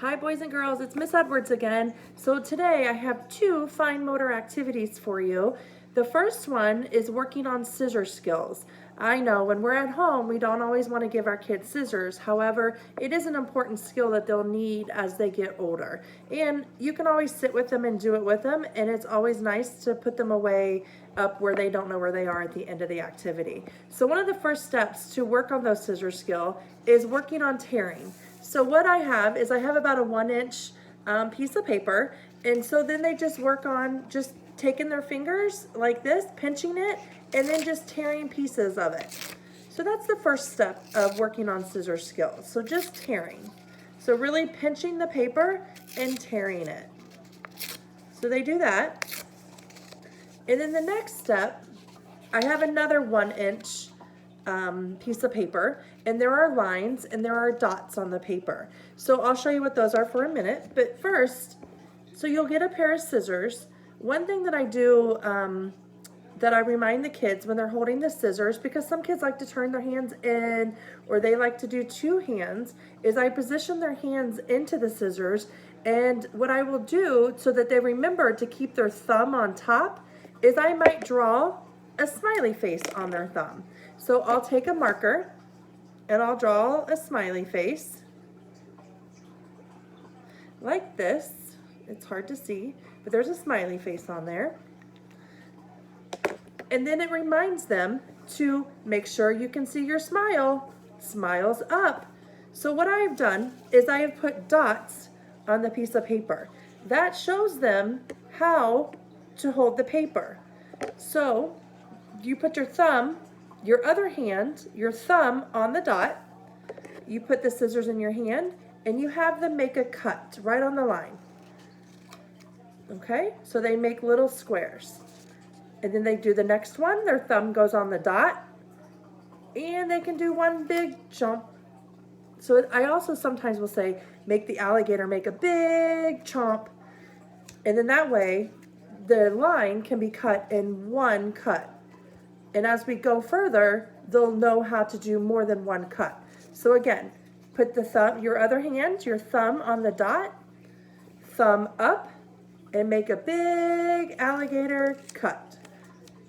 Hi boys and girls, it's Miss Edwards again. So today I have two fine motor activities for you. The first one is working on scissor skills. I know when we're at home we don't always want to give our kids scissors. However, it is an important skill that they'll need as they get older. And you can always sit with them and do it with them, and it's always nice to put them away up where they don't know where they are at the end of the activity. So one of the first steps to work on those scissor skill is working on tearing. So what I have is I have about a 1-inch piece of paper, and so then they just work on just taking their fingers like this, pinching it, and then just tearing pieces of it. So that's the first step of working on scissor skills. So just tearing. So really pinching the paper and tearing it. So they do that. And then the next step, I have another 1-inch piece of paper, and there are lines and there are dots on the paper. So I'll show you what those are for a minute. But first, so you'll get a pair of scissors. One thing that I do that I remind the kids when they're holding the scissors, because some kids like to turn their hands in or they like to do two hands, is I position their hands into the scissors, and what I will do so that they remember to keep their thumb on top is I might draw a smiley face on their thumb. So I'll take a marker and I'll draw a smiley face like this. It's hard to see, but there's a smiley face on there. And then it reminds them to make sure you can see your smile. Smiles up. So what I've done is I have put dots on the piece of paper. That shows them how to hold the paper. So you put your thumb, your other hand, your thumb on the dot, you put the scissors in your hand, and you have them make a cut right on the line. Okay, so they make little squares. And then they do the next one, their thumb goes on the dot, and they can do one big chomp. So I also sometimes will say, make the alligator make a big chomp. And then that way, the line can be cut in one cut. And as we go further, they'll know how to do more than one cut. So again, put the thumb, your other hand, your thumb on the dot, thumb up, and make a big alligator cut.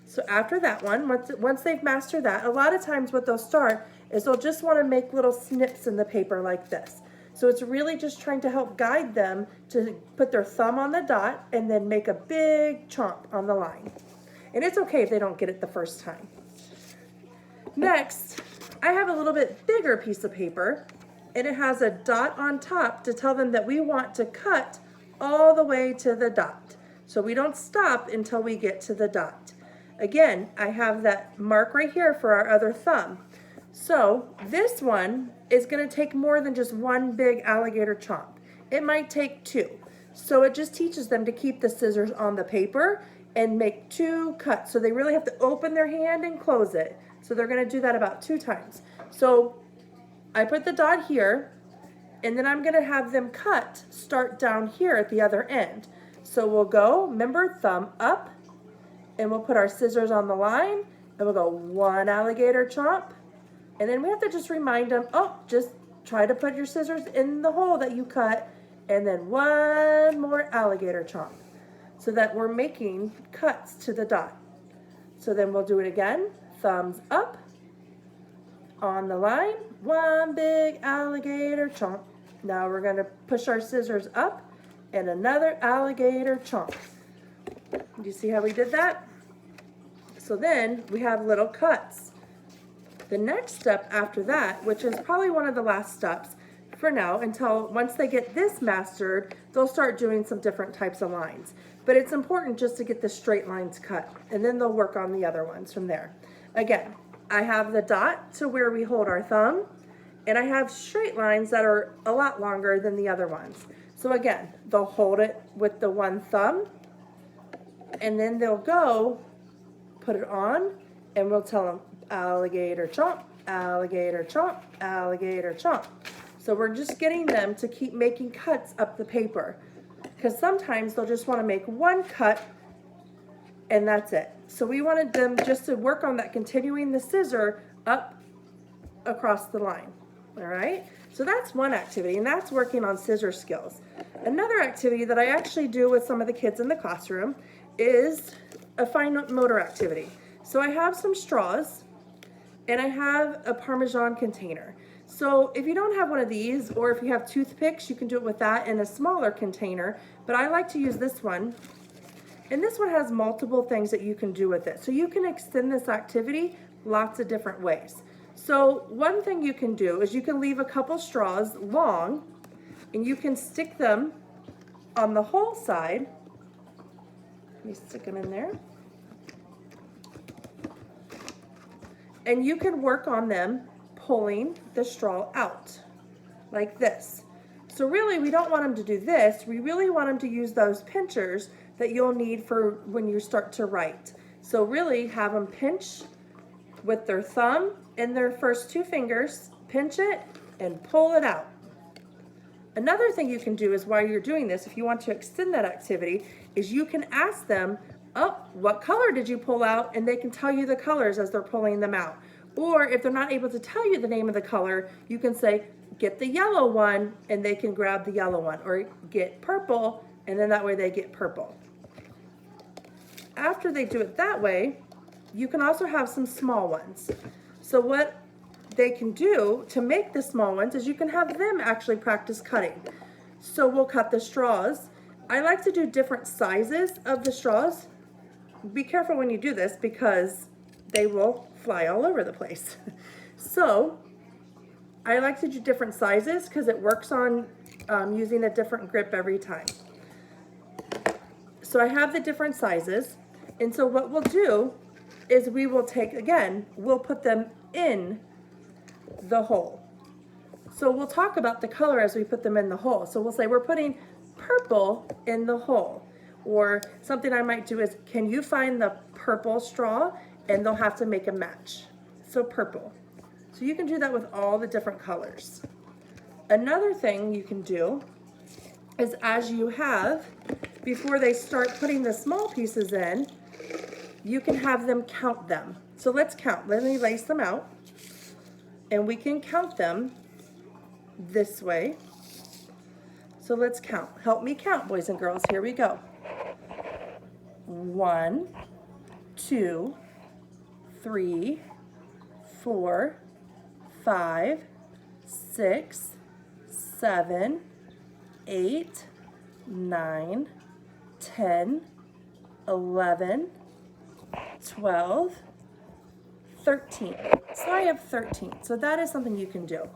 So after that one, once they've mastered that, a lot of times what they'll start is they'll just want to make little snips in the paper like this. So it's really just trying to help guide them to put their thumb on the dot and then make a big chomp on the line. And it's okay if they don't get it the first time. Next, I have a little bit bigger piece of paper, and it has a dot on top to tell them that we want to cut all the way to the dot. So we don't stop until we get to the dot. Again, I have that mark right here for our other thumb. So this one is going to take more than just one big alligator chomp. It might take two. So it just teaches them to keep the scissors on the paper and make two cuts. So they really have to open their hand and close it. So they're going to do that about 2 times. So I put the dot here, and then I'm going to have them start down here at the other end. So we'll go, remember, thumb up, and we'll put our scissors on the line, and we'll go one alligator chomp, and then we have to just remind them, oh, just try to put your scissors in the hole that you cut, and then one more alligator chomp, so that we're making cuts to the dot. So then we'll do it again, thumbs up, on the line, one big alligator chomp. Now we're going to push our scissors up, and another alligator chomp. Do you see how we did that? So then we have little cuts. The next step after that, which is probably one of the last steps for now, until once they get this mastered, they'll start doing some different types of lines. But it's important just to get the straight lines cut, and then they'll work on the other ones from there. Again, I have the dot to where we hold our thumb, and I have straight lines that are a lot longer than the other ones. So again, they'll hold it with the one thumb, and then they'll go put it on, and we'll tell them alligator chomp, alligator chomp, alligator chomp. So we're just getting them to keep making cuts up the paper, because sometimes they'll just want to make one cut and that's it. So we wanted them just to work on that, continuing the scissor up across the line. All right, So that's one activity, and that's working on scissor skills. Another activity that I actually do with some of the kids in the classroom is a fine motor activity. So I have some straws and I have a Parmesan container. So if you don't have one of these, or if you have toothpicks, you can do it with that in a smaller container, but I like to use this one. And this one has multiple things that you can do with it. So you can extend this activity lots of different ways. So one thing you can do is you can leave a couple straws long and you can stick them on the hole side. Let me stick them in there. And you can work on them pulling the straw out like this. So really we don't want them to do this. We really want them to use those pinchers that you'll need for when you start to write. So really have them pinch with their thumb and their first two fingers, pinch it and pull it out. Another thing you can do is while you're doing this, if you want to extend that activity, is you can ask them, oh, what color did you pull out? And they can tell you the colors as they're pulling them out. Or if they're not able to tell you the name of the color, you can say, get the yellow one, and they can grab the yellow one. Or get purple, and then that way they get purple. After they do it that way, you can also have some small ones. So what they can do to make the small ones is you can have them actually practice cutting. So we'll cut the straws. I like to do different sizes of the straws. Be careful when you do this because they will fly all over the place. So I like to do different sizes because it works on using a different grip every time. So I have the different sizes, and so what we'll do is we will take, again, we'll put them in the hole. So we'll talk about the color as we put them in the hole. So we'll say we're putting purple in the hole. Or something I might do is, can you find the purple straw? And they'll have to make a match. So purple. So you can do that with all the different colors. Another thing you can do is as you have, before they start putting the small pieces in, you can have them count them. So let's count. Let me lace them out. And we can count them this way. So let's count. Help me count, boys and girls. Here we go. 1, 2, 3, 4, 5, 6, 7, 8, 9, 10, 11, 12, 13. So I have 13. So that is something you can do.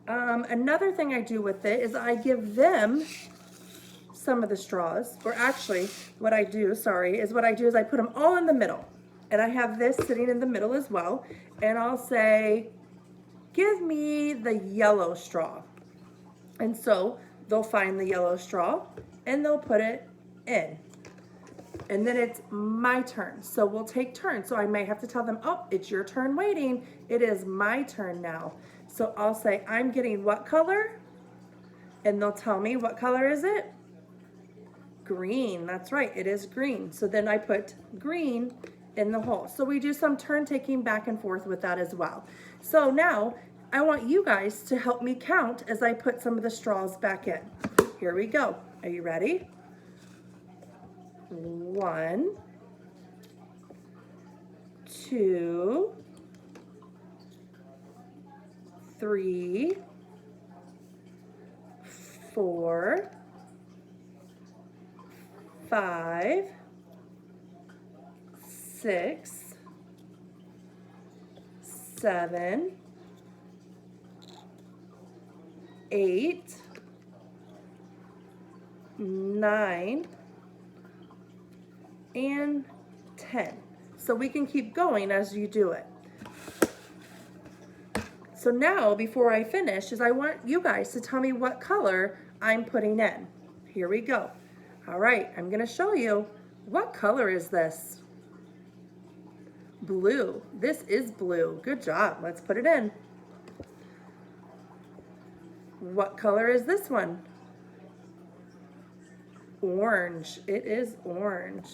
Another thing I do with it is I give them some of the straws, or actually what I do, is I put them all in the middle. And I have this sitting in the middle as well. And I'll say, give me the yellow straw. And so they'll find the yellow straw and they'll put it in. And then it's my turn. So we'll take turns. So I may have to tell them, oh, it's your turn waiting. It is my turn now. So I'll say, I'm getting what color? And they'll tell me, what color is it? Green. That's right, it is green. So then I put green in the hole. So we do some turn taking back and forth with that as well. So now I want you guys to help me count as I put some of the straws back in. Here we go. Are you ready? 1, 2, 3, 4, 5, 6, 7, 8, 9, and 10. So we can keep going as you do it. So now, before I finish, I want you guys to tell me what color I'm putting in. Here we go. All right, I'm gonna show you. What color is this? Blue. This is blue. Good job. Let's put it in. What color is this one? Orange. It is orange.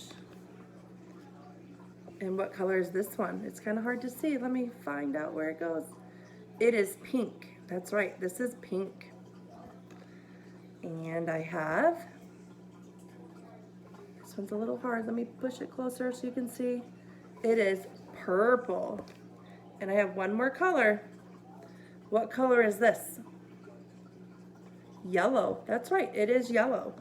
And what color is this one? It's kind of hard to see. Let me find out where it goes. It is pink. That's right, this is pink. And I have, this one's a little hard. Let me push it closer so you can see. It is purple. And I have one more color. What color is this? Yellow. That's right, it is yellow.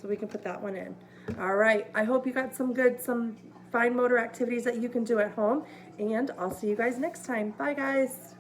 So we can put that one in. All right, I hope you got some fine motor activities that you can do at home, and I'll see you guys next time. Bye, guys.